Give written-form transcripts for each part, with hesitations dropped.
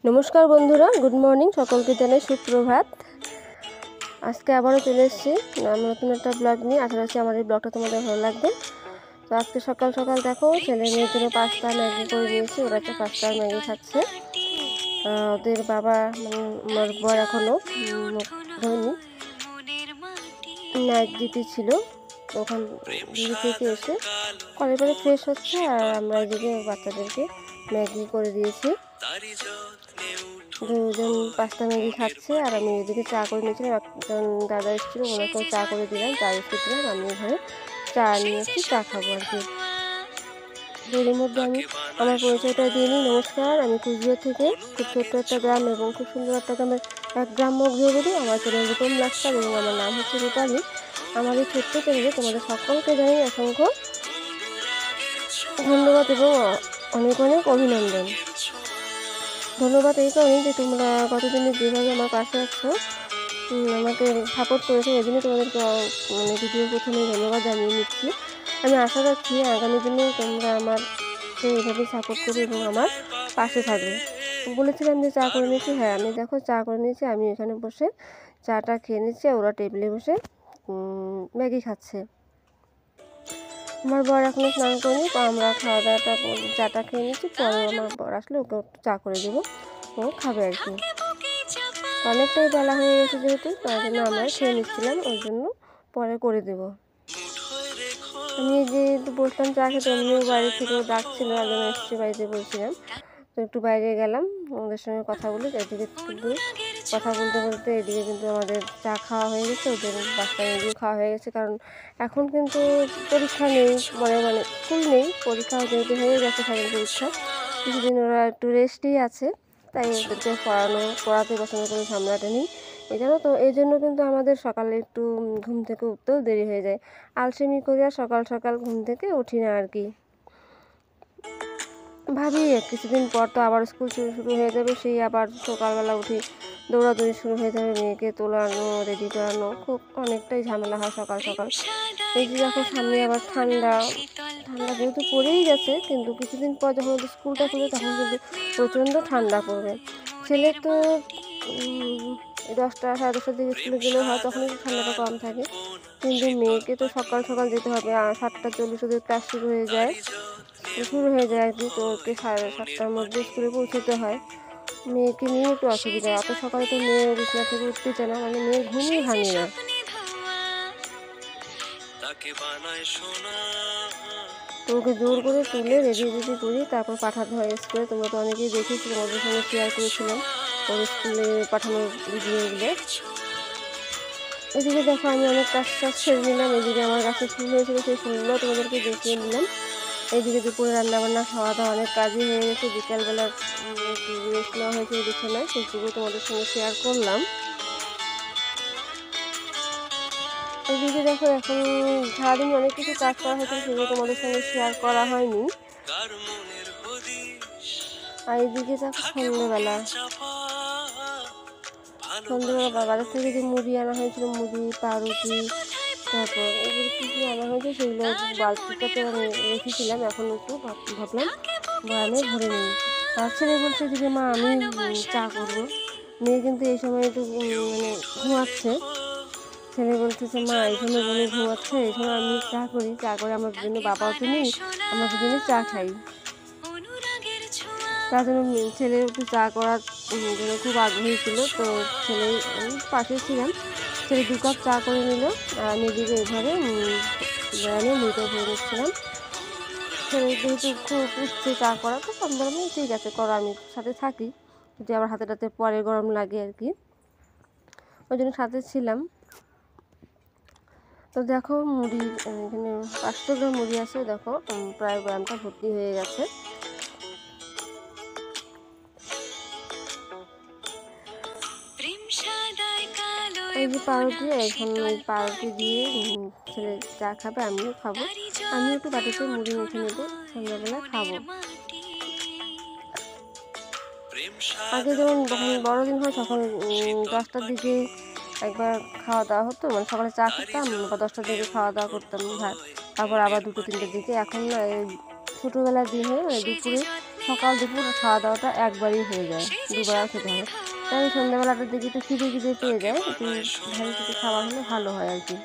নমস্কার বন্ধুরা, good morning. সকলকে জানাই সুপ্রভাত। আজকে আবারও চলে এসেছি নতুন একটা ব্লগ নিয়ে। আশা করছি আমার এই ব্লগটা তোমাদের ভালো লাগবে। তো আজকে সকাল সকাল দেখো ছেলে মেয়ের জন্য পাস্তা ম্যাগি করে দিয়েছি। ওরা একটা পাস্তা ম্যাগি খাচ্ছে। ওদের বাবা আমার বর এখনও ধরেনি, নাইট ডিউটি ছিল। ওখান ডিউটি থেকে এসে কলের পরে ফ্রেশ হচ্ছে, আর আমরা এদিকে বাচ্চাদেরকে ম্যাগি করে দিয়েছি। দুজন পাস্তা ম্যাগি খাচ্ছে, আর আমি এদিকে চা করে নিয়েছিলাম। একজন দাদা এসেছিলো, ওনাকেও চা করে দিলাম, চা বিস্কুট দিলাম। আমি ঘরে চা নিয়ে এসেছি, চা খাবো আর কি। এর মধ্যে আমি আমার পরিচয়টা দিয়ে নিই। নমস্কার, আমি কুচবিহার থেকে, খুব ছোট্ট একটা গ্রাম এবং খুব সুন্দর একটা গ্রামের এক গ্রাম্য গৃহবধূ। আমার চ্যানেল রূপম লাক্সার এবং আমার নাম হচ্ছে রূপালী। আমার এই ছোট্ট চ্যানেলে তোমাদের সকলকে জানাই অসংখ্য ধন্যবাদ এবং অনেক অনেক অভিনন্দন। ধন্যবাদ এই কারণে যে তোমরা কতদিনে যেভাবে আমার পাশে আছো, আমাকে সাপোর্ট করেছো, এই জন্য তোমাদেরকে ভিডিওর প্রথমে ধন্যবাদ জানিয়ে নিচ্ছি। আমি আশা রাখছি আগামী দিনে তোমরা আমাকে এইভাবে সাপোর্ট করবে এবং আমার পাশে থাকবে। বলেছিলাম যে চা করে নিয়েছি, হ্যাঁ আমি দেখো চা করে নিয়েছি। আমি এখানে বসে চাটা খেয়ে নিচ্ছি, ওরা টেবিলে বসে ম্যাগি খাচ্ছে। আমার বর এখনও স্নান করেনি, তো আমরা খাওয়া দাওয়াটা চাটা খেয়ে নিচ্ছি। পরে আমার বর আসলে ওকে চা করে দেবো, ও খাবে আর কি। অনেকটাই বেলা হয়ে গেছে যেহেতু, তার জন্য আমরা খেয়ে নিচ্ছিলাম, ওই জন্য পরে করে দেবো। আমি যেহেতু বসলাম চা খেতে, অমনিও বাইরে থেকেও ডাকছিল, একজন এসছে বাড়িতে বলছিলাম, তো একটু বাইরে গেলাম ওদের সঙ্গে কথা বলি। এদিকে কিন্তু কথা বলতে বলতে এদিকে কিন্তু আমাদের চা খাওয়া হয়ে গেছে, ওদের বাচ্চা মেয়েগুলো খাওয়া হয়ে গেছে। কারণ এখন কিন্তু পরীক্ষা নেই, মানে স্কুল নেই, পরীক্ষা যেহেতু হয়ে গেছে ফাইনাল পরীক্ষা, কিছুদিন ওরা একটু রেস্টই আছে, তাই ওদেরকে পড়াতে পছন্দ করে সামলাতে নেই। এছাড়াও তো এই জন্য কিন্তু আমাদের সকালে একটু ঘুম থেকে উঠতেও দেরি হয়ে যায়। আলসেমি করে আর সকাল সকাল ঘুম থেকে উঠি না আর কি। ভাবি কিছুদিন পর তো আবার স্কুল শুরু হয়ে যাবে, সেই আবার সকালবেলা উঠি দৌড়াদৌড়ি শুরু হয়ে যাবে, মেয়েকে তোলানো রেডি করানো, খুব অনেকটাই ঝামেলা হয় সকাল সকাল। এই যে দেখো সামনে আবার ঠান্ডা যেহেতু পড়েই গেছে, কিন্তু কিছুদিন পর যখন ওদের স্কুলটা খুলবে তখন কিন্তু প্রচণ্ড ঠান্ডা পড়বে। ছেলে তো 10টা সাড়ে 10টার দিকে স্কুলে গেলেও হয়, তখন একটু ঠান্ডাটা কম থাকে। কিন্তু মেয়েকে তো সকাল সকাল যেতে হবে, 7টা 40 ওদের ক্লাস শুরু হয়ে যায় আর কি। তো ওকে 7:30টার মধ্যে স্কুলে পৌঁছতে হয়। মেয়েকে নিয়ে একটু অসুবিধা, অত সকালে তো মেয়ে বিছানা থেকে উঠতে চায় না, মানে মেয়ের ঘুমই ভাঙে না। তো ওকে জোর করে তুলে রেডি করি, তারপর পাঠাতে হয় স্কুলে। তোমরা তো অনেকেই দেখেছি, তোমাদের সঙ্গে শেয়ার করেছিলাম ওর স্কুলে পাঠানোর ভিডিওগুলো। এদিকে দেখো আমি অনেক কাজ সেরে নিলাম। এদিকে আমার গাছে ফুল হয়েছিল, সেই ফুলগুলো তোমাদেরকে দেখিয়ে নিলাম। এইদিকে দুপুরে রান্নাবান্না খাওয়া দাওয়া অনেক কাজই হয়ে গেছে। বিকালবেলা একটু রেস্ট নেওয়া হয়েছে বিছানায়, সেইটুকু তোমাদের সঙ্গে শেয়ার করলাম। এদিকে দেখো এখন সারাদিন অনেক কিছু কাজ করা হয়েছিল, সেগুলো তোমাদের সঙ্গে শেয়ার করা হয়নি। আর এদিকে দেখো সন্ধ্যেবেলা বাজার থেকে যে মুড়ি আনা হয়েছিল, মুড়ি পাউরুটি, তারপর এগুলো কী কী আনা হয়েছে সেগুলো বালতিটাতে আমি রেখেছিলাম। এখন একটু ভাবলাম বয়ামে ভরে নিই। আর ছেলে বলছে যে মা আমি চা করবো। মেয়ে কিন্তু এই সময় একটু ঘুমাচ্ছে। ছেলে বলতেছে মা এই সময় বোনে ঘুমাচ্ছে, এই সময় আমি চা করি, চা করে আমার জন্য, বাবাও তো নেই, আমরা দুজনে চা খাই। তার জন্য ছেলের একটু চা করার জন্য খুব আগ্রহী ছিল। তো ছেলে পাশে ছিলাম, ছেলে 2 কাপ চা করে নিল, আর আমি এদিকে এভাবে আমি মুড়িটা ভরে নিচ্ছিলাম। ছেলে যেহেতু খুব উঠছে চা করা, তো আমি বললাম ঠিক আছে করো, আমি সাথে থাকি, যদি আবার হাতে পরে গরম লাগে আর কি, ওই জন্য সাথে ছিলাম। তো দেখো মুড়ি এখানে 500 গ্রাম মুড়ি আছে, দেখো প্রায় গ্রামটা ভর্তি হয়ে গেছে। এই যে পাউরুটি, এখন ওই পাউরুটি দিয়ে ছেলে চা খাবে, আমিও খাবো, আমিও একটু বাটিতে মুড়ি মেখে নেবো, সন্ধ্যাবেলা খাবো। আগে যেমন বড়দিন হয় তখন 10টার দিকে একবার খাওয়া দাওয়া হতো, মানে সকালে চা খেতাম বা 10টার দিকে খাওয়া দাওয়া করতাম ভাত, তারপর আবার 2টো 3টের দিকে। এখন না ছোটোবেলার দিনে দুপুরে সকাল দুপুর খাওয়া দাওয়াটা একবারই হয়ে যায়, দুবার খেতে হয়। তাই সন্ধ্যাবেলাটার দিকে একটু খিদে খিদে পেয়ে যায়, একটু ভারী কিছু খাবার হলে ভালো হয় আর কি।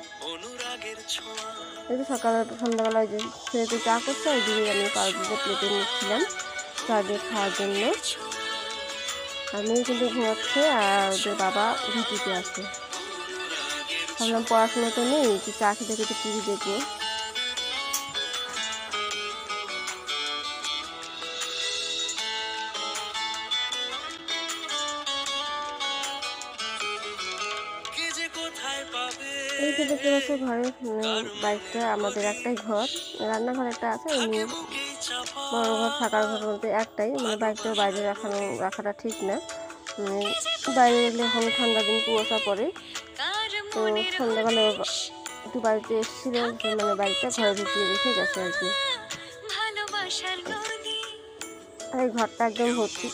এই যে সকালে সন্ধ্যাবেলা ওই যে ছেলেতে চা করছে, ওই দিকে আমি পাউরুটিটা প্লেটে নিচ্ছিলাম চা দিয়ে খাওয়ার জন্য। আর মেয়ে কিন্তু ঘুমাচ্ছে আর ওদের বাবা ডিউটিতে আছে। ভাবলাম পড়াশোনা তো নেই, একটু চা খেতে খেতে টিভি দেখবো। এই যে দেখতে পাচ্ছ ঘরের বাইকটা, আমাদের একটাই ঘর, রান্নাঘর একটা আছে, এমনি বড় ঘর থাকার ঘর বলতে একটাই, মানে বাইকটাও বাইরে রাখাটা ঠিক না। বাইরে গেলে এখন ঠান্ডা দিন কুয়াশা পড়ে, তো সন্ধ্যাবেলা একটু বাড়িতে এসেছিল, মানে বাইকটা ঘরে ঢুকিয়ে রেখে গেছে আর কি। এই ঘরটা একদম ভর্তি,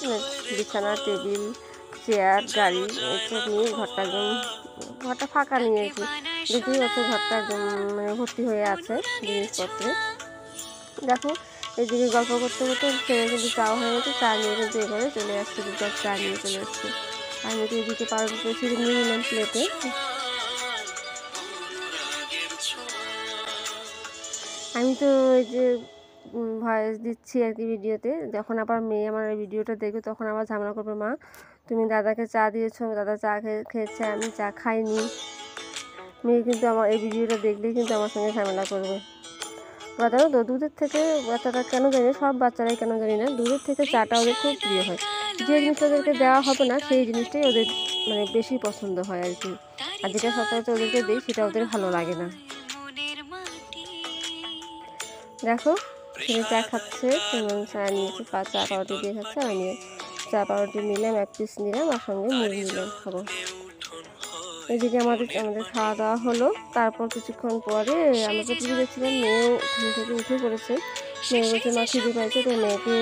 বিছানা টেবিল চেয়ার গাড়ি এইসব নিয়ে ঘরটা ফাঁকা নিয়ে আর কি। দেখতেই পাচ্ছ ঘরটা একদম মানে ভর্তি হয়ে আছে জিনিসপত্রে। দেখো এদিকে গল্প করতে করতে ছেলে কিন্তু চাওয়া হয়ে গেছে, চা নিয়ে কিন্তু এবারে চলে আসছে, দু কাপ চা নিয়ে চলে আসছে। আমি তো এদিকে পাউরুটি ছিঁড়ে নিয়ে নিলাম প্লেটে। আমি তো ওই যে ভয়েস দিচ্ছি আর কি ভিডিওতে, যখন আবার মেয়ে আমার এই ভিডিওটা দেখবে তখন আবার ঝামেলা করবে, মা তুমি দাদাকে চা দিয়েছো, দাদা চা খেয়েছে আমি চা খাইনি। মেয়ে কিন্তু আমার এই ভিডিওটা দেখলেই কিন্তু আমার সঙ্গে ঝামেলা করবে। বাচ্চারা তো দুধের থেকে, বাচ্চারা কেন জানি না, সব বাচ্চারাই কেন জানি না, দুধের থেকে চাটা ওদের খুব প্রিয় হয়। যে জিনিসটা ওদেরকে দেওয়া হবে না সেই জিনিসটাই ওদের মানে বেশি পছন্দ হয় আর কি। আর যেটা সচরাচর ওদেরকে দিই সেটা ওদের ভালো লাগে না। দেখো ছেলে চা খাচ্ছে, চা নিয়েছে, চা পাউরুটি দিয়ে খাচ্ছে, আমি চা পাউরুটি নিলাম, এক পিস নিলাম, আর সঙ্গে মুড়ি নিলাম খাবো। এদিকে আমাদের খাওয়া দাওয়া হলো। তারপর কিছুক্ষণ পরে আমরা তো টিভি দেখছিলাম, মেয়েও ঘুম থেকে উঠে পড়েছে। মেয়ে বলছে মা খিদে পাইছে, তো মেয়েকে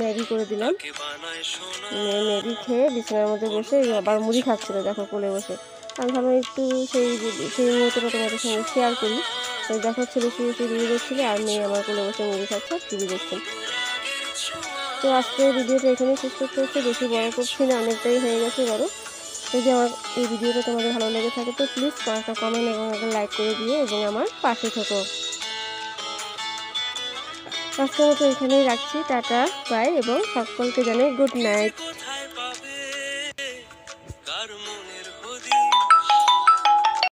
ম্যাগি করে দিলাম। মেয়ে ম্যাগি খেয়ে বিছানার মধ্যে বসে আবার মুড়ি খাচ্ছিল, দেখো কোলে বসে। আমি ভাবলাম একটু সেই মুহূর্তটা তোমাদের সঙ্গে শেয়ার করি। দেখো ছেলে শুয়ে টিভি দেখছিল আর মেয়ে আমার কোলে বসে মুড়ি খাচ্ছে, টিভি দেখছে। তো আজকে ভিডিওটা এখানেই শেষ করতে হচ্ছে, বেশি বড় করছি না, অনেকটাই হয়ে গেছে বড়। যদি আমার এই ভিডিওটা তোমাদের ভালো লেগে থাকে তো প্লিজ একটা কমেন্ট এবং একটা লাইক করে দিও এবং আমার পাশে থেকো। আজকের মতো এখানেই রাখছি, টাটা বাই, এবং সকলকে জানাই গুড নাইট।